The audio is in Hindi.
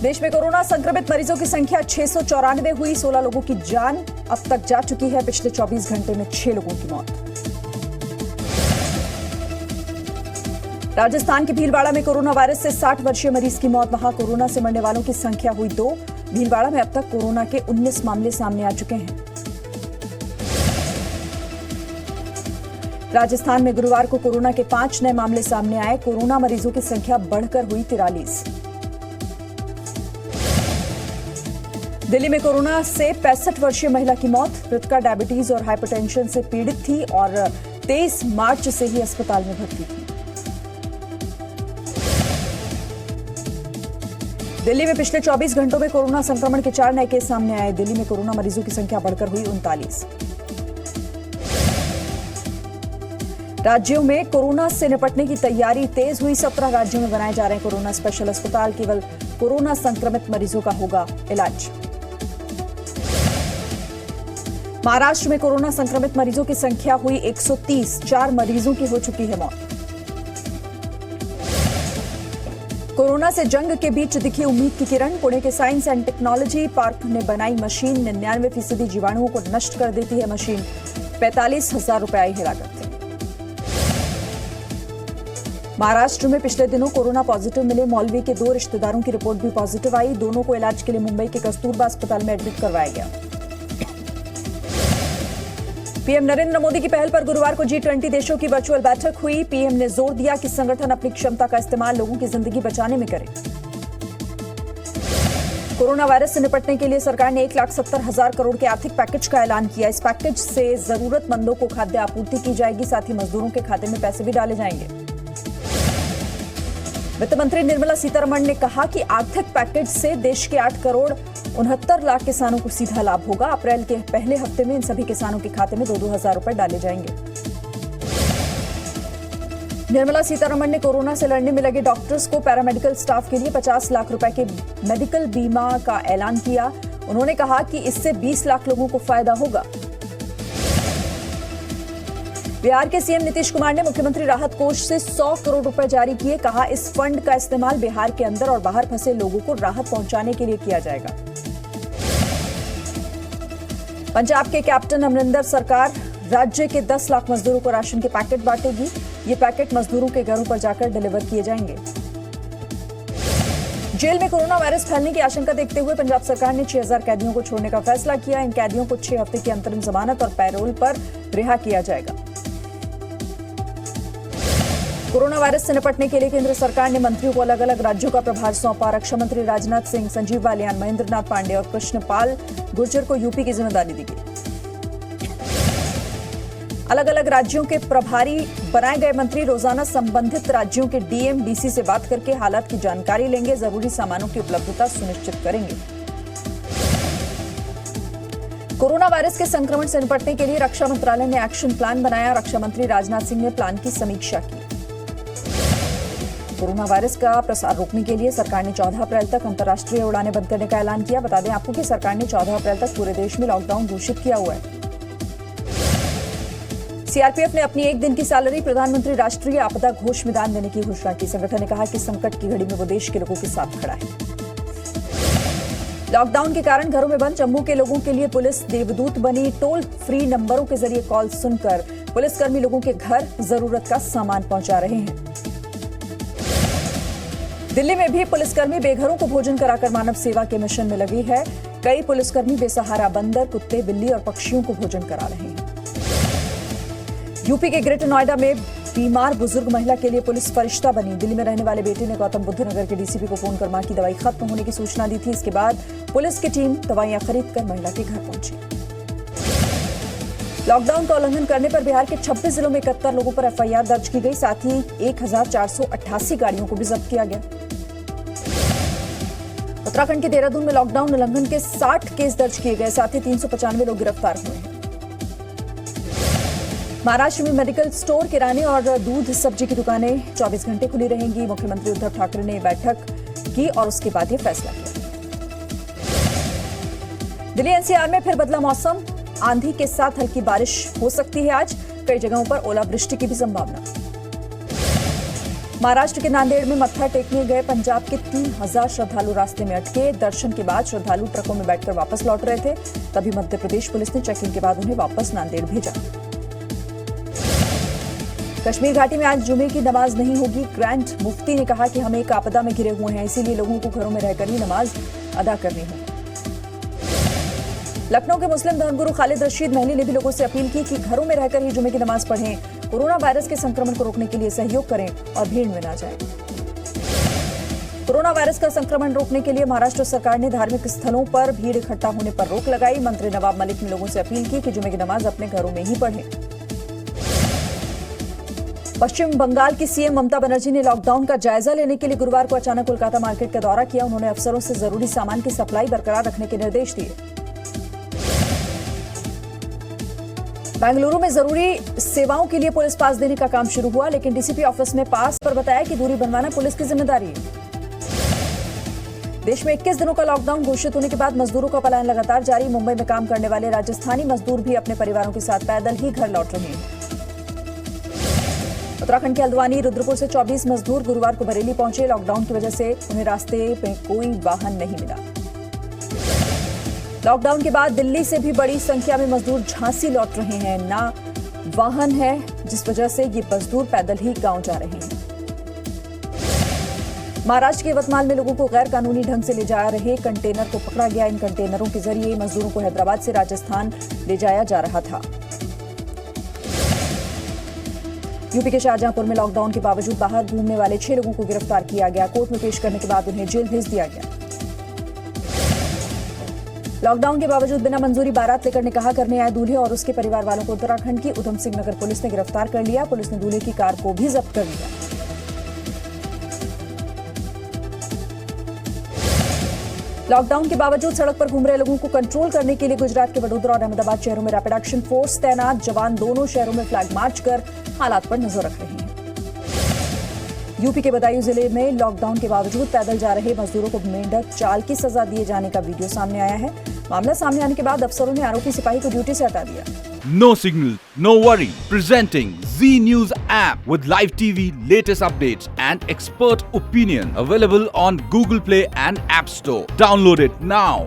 देश में कोरोना संक्रमित मरीजों की संख्या 694 हुई। 16 लोगों की जान अब तक जा चुकी है। पिछले 24 घंटे में 6 लोगों की मौत। राजस्थान के भीलवाड़ा में कोरोना वायरस से 60 वर्षीय मरीज की मौत। वहां कोरोना से मरने वालों की संख्या हुई 2। भीलवाड़ा में अब तक कोरोना के 19 मामले सामने आ चुके हैं। राजस्थान में गुरुवार को कोरोना के 5 नए मामले सामने आए। कोरोना मरीजों की संख्या बढ़कर हुई 43। दिल्ली में कोरोना से 65 वर्षीय महिला की मौत। मृतका डायबिटीज और हाइपरटेंशन से पीड़ित थी और 23 मार्च से ही अस्पताल में भर्ती थी। दिल्ली में पिछले 24 घंटों में कोरोना संक्रमण के 4 नए केस सामने आए। दिल्ली में कोरोना मरीजों की संख्या बढ़कर हुई 39। राज्यों में कोरोना से निपटने की तैयारी तेज हुई। 17 राज्यों में बनाए जा रहे हैं कोरोना स्पेशल अस्पताल। केवल कोरोना संक्रमित मरीजों का होगा इलाज। महाराष्ट्र में कोरोना संक्रमित मरीजों की संख्या हुई 130। 4 मरीजों की हो चुकी है मौत। कोरोना से जंग के बीच दिखी उम्मीद की किरण। पुणे के साइंस एंड टेक्नोलॉजी पार्क ने बनाई मशीन। 99% जीवाणुओं को नष्ट कर देती है मशीन। 45,000 रुपए आई है लागत। महाराष्ट्र में पिछले दिनों कोरोना पॉजिटिव मिले मौलवी के 2 रिश्तेदारों की रिपोर्ट भी पॉजिटिव आई। दोनों को इलाज के लिए मुंबई के कस्तूरबा अस्पताल में एडमिट करवाया गया। पीएम नरेंद्र मोदी की पहल पर गुरुवार को G20 देशों की वर्चुअल बैठक हुई। पीएम ने जोर दिया कि संगठन अपनी क्षमता का इस्तेमाल लोगों की जिंदगी बचाने में करे। कोरोना वायरस से निपटने के लिए सरकार ने 1,70,000 करोड़ के आर्थिक पैकेज का ऐलान किया। इस पैकेज से जरूरतमंदों को खाद्य आपूर्ति की जाएगी। साथ ही मजदूरों के खाते में पैसे भी डाले जाएंगे। वित्त मंत्री निर्मला सीतारमण ने कहा कि आर्थिक पैकेज से देश के 8 करोड़ 69 लाख किसानों को सीधा लाभ होगा। अप्रैल के पहले हफ्ते में इन सभी किसानों के खाते में 2-2 हजार रुपए डाले जाएंगे। निर्मला सीतारमण ने कोरोना से लड़ने में लगे डॉक्टर्स को पैरामेडिकल स्टाफ के लिए 50 लाख रुपए के मेडिकल बीमा का ऐलान किया। उन्होंने कहा कि इससे 20 लाख लोगों को फायदा होगा। बिहार के सीएम नीतीश कुमार ने मुख्यमंत्री राहत कोष से 100 करोड़ रुपए जारी किए। कहा इस फंड का इस्तेमाल बिहार के अंदर और बाहर फंसे लोगों को राहत पहुंचाने के लिए किया जाएगा। पंजाब के कैप्टन अमरिंदर सरकार राज्य के 10 लाख मजदूरों को राशन के पैकेट बांटेगी। ये पैकेट मजदूरों के घरों पर जाकर डिलीवर किए जाएंगे। जेल में कोरोना वायरस फैलने की आशंका देखते हुए पंजाब सरकार ने 6,000 कैदियों को छोड़ने का फैसला किया। इन कैदियों को 6 हफ्ते की अंतरिम जमानत और पैरोल पर रिहा किया जाएगा। कोरोना वायरस से निपटने के लिए केंद्र सरकार ने मंत्रियों को अलग अलग राज्यों का प्रभार सौंपा। रक्षा मंत्री राजनाथ सिंह, संजीव बालियान, महेंद्र नाथ पांडे और कृष्णपाल गुर्जर को यूपी की जिम्मेदारी दी गई। अलग अलग राज्यों के प्रभारी बनाए गए मंत्री रोजाना संबंधित राज्यों के डीएम, डीसी से बात करके हालात की जानकारी लेंगे। जरूरी सामानों की उपलब्धता सुनिश्चित करेंगे। कोरोना वायरस के संक्रमण से निपटने के लिए रक्षा मंत्रालय ने एक्शन प्लान बनाया। रक्षा मंत्री राजनाथ सिंह ने प्लान की समीक्षा की। कोरोना वायरस का प्रसार रोकने के लिए सरकार ने 14 अप्रैल तक अंतर्राष्ट्रीय उड़ानें बंद करने का ऐलान किया। बता दें आपको कि सरकार ने 14 अप्रैल तक पूरे देश में लॉकडाउन घोषित किया हुआ है। सीआरपीएफ ने अपनी 1 दिन की सैलरी प्रधानमंत्री राष्ट्रीय आपदा घोष में दान देने की घोषणा की। संगठन ने कहा कि संकट की घड़ी में वो देश के लोगों के साथ खड़ा है। लॉकडाउन के कारण घरों में बंद जम्मू के लोगों के लिए पुलिस देवदूत बनी। टोल फ्री नंबरों के जरिए कॉल सुनकर पुलिसकर्मी लोगों के घर जरूरत का सामान पहुंचा रहे हैं। दिल्ली में भी पुलिसकर्मी बेघरों को भोजन कराकर मानव सेवा के मिशन में लगी है। कई पुलिसकर्मी बेसहारा बंदर, कुत्ते, बिल्ली और पक्षियों को भोजन करा रहे हैं। यूपी के ग्रेटर नोएडा में बीमार बुजुर्ग महिला के लिए पुलिस फरिश्ता बनी। दिल्ली में रहने वाले बेटे ने गौतम बुद्ध नगर के डीसीपी को फोन कर मां की दवाई खत्म होने की सूचना दी थी। इसके बाद पुलिस की टीम दवाइयां खरीदकर महिला के घर पहुंची। लॉकडाउन का उल्लंघन करने पर बिहार के 26 जिलों में 71 लोगों पर एफआईआर दर्ज की गई। साथ ही 1,488 गाड़ियों को भी जब्त किया गया। उत्तराखंड के देहरादून में लॉकडाउन उल्लंघन के 60 केस दर्ज किए गए। साथ ही 395 लोग गिरफ्तार हुए हैं। महाराष्ट्र में मेडिकल स्टोर, किराने और दूध सब्जी की दुकानें 24 घंटे खुली रहेंगी। मुख्यमंत्री उद्धव ठाकरे ने बैठक की और उसके बाद यह फैसला किया। दिल्ली एनसीआर में फिर बदला मौसम। आंधी के साथ हल्की बारिश हो सकती है। आज कई जगहों पर ओलावृष्टि की भी संभावना। महाराष्ट्र के नांदेड़ में मत्था टेकने गए पंजाब के 3000 श्रद्धालु रास्ते में अटके। दर्शन के बाद श्रद्धालु ट्रकों में बैठकर वापस लौट रहे थे, तभी मध्य प्रदेश पुलिस ने चेकिंग के बाद उन्हें वापस नांदेड़ भेजा। कश्मीर घाटी में आज जुमे की नमाज नहीं होगी। ग्रैंड मुफ्ती ने कहा कि हम एक आपदा में घिरे हुए हैं, इसीलिए लोगों को घरों में रहकर ही नमाज अदा करनी होगी। लखनऊ के मुस्लिम धर्मगुरु खालिद रशीद महली ने भी लोगों से अपील की कि घरों में रहकर ही जुमे की नमाज पढ़ें, कोरोना वायरस के संक्रमण को रोकने के लिए सहयोग करें और भीड़ में न जाएं। कोरोना वायरस का संक्रमण रोकने के लिए महाराष्ट्र सरकार ने धार्मिक स्थलों पर भीड़ इकट्ठा होने पर रोक लगाई। मंत्री नवाब मलिक ने लोगों से अपील की कि जुमे की नमाज अपने घरों में ही पढ़ें। पश्चिम बंगाल की सीएम ममता बनर्जी ने लॉकडाउन का जायजा लेने के लिए गुरुवार को अचानक कोलकाता मार्केट का दौरा किया। उन्होंने अफसरों से जरूरी सामान की सप्लाई बरकरार रखने के निर्देश दिए। बेंगलुरु में जरूरी सेवाओं के लिए पुलिस पास देने का काम शुरू हुआ, लेकिन डीसीपी ऑफिस में पास पर बताया कि दूरी बनवाना पुलिस की जिम्मेदारी है। देश में 21 दिनों का लॉकडाउन घोषित होने के बाद मजदूरों का पलायन लगातार जारी। मुंबई में काम करने वाले राजस्थानी मजदूर भी अपने परिवारों के साथ पैदल ही घर लौट रहे हैं। उत्तराखंड के हल्द्वानी रुद्रपुर से 24 मजदूर गुरुवार को बरेली पहुंचे। लॉकडाउन की वजह से उन्हें रास्ते में कोई वाहन नहीं मिला। लॉकडाउन के बाद दिल्ली से भी बड़ी संख्या में मजदूर झांसी लौट रहे हैं। ना वाहन है, जिस वजह से ये मजदूर पैदल ही गांव जा रहे हैं। महाराष्ट्र के यवतमाल में लोगों को गैर कानूनी ढंग से ले जा रहे कंटेनर को पकड़ा गया। इन कंटेनरों के जरिए मजदूरों को हैदराबाद से राजस्थान ले जाया जा रहा था। यूपी के शाहजहांपुर में लॉकडाउन के बावजूद बाहर घूमने वाले 6 लोगों को गिरफ्तार किया गया। कोर्ट में पेश करने के बाद उन्हें जेल भेज दिया गया। लॉकडाउन के बावजूद बिना मंजूरी बारात लेकर निकाह करने आए दूल्हे और उसके परिवार वालों को उत्तराखंड की उधम सिंह नगर पुलिस ने गिरफ्तार कर लिया। पुलिस ने दूल्हे की कार को भी जब्त कर लिया। लॉकडाउन के बावजूद सड़क पर घूम रहे लोगों को कंट्रोल करने के लिए गुजरात के वडोदरा और अहमदाबाद शहरों में रैपिड एक्शन फोर्स तैनात। जवान दोनों शहरों में फ्लैग मार्च कर हालात पर नजर रख रहे हैं। यूपी के बदायूं जिले में लॉकडाउन के बावजूद पैदल जा रहे मजदूरों को मेंढक चाल की सजा दिए जाने का वीडियो सामने आया है। मामला सामने आने के बाद अफसरों ने आरोपी सिपाही को ड्यूटी से हटा दिया। No signal, no worry. Presenting Z News app with live TV, latest updates and expert opinion. Available on Google Play and App Store. Download it now.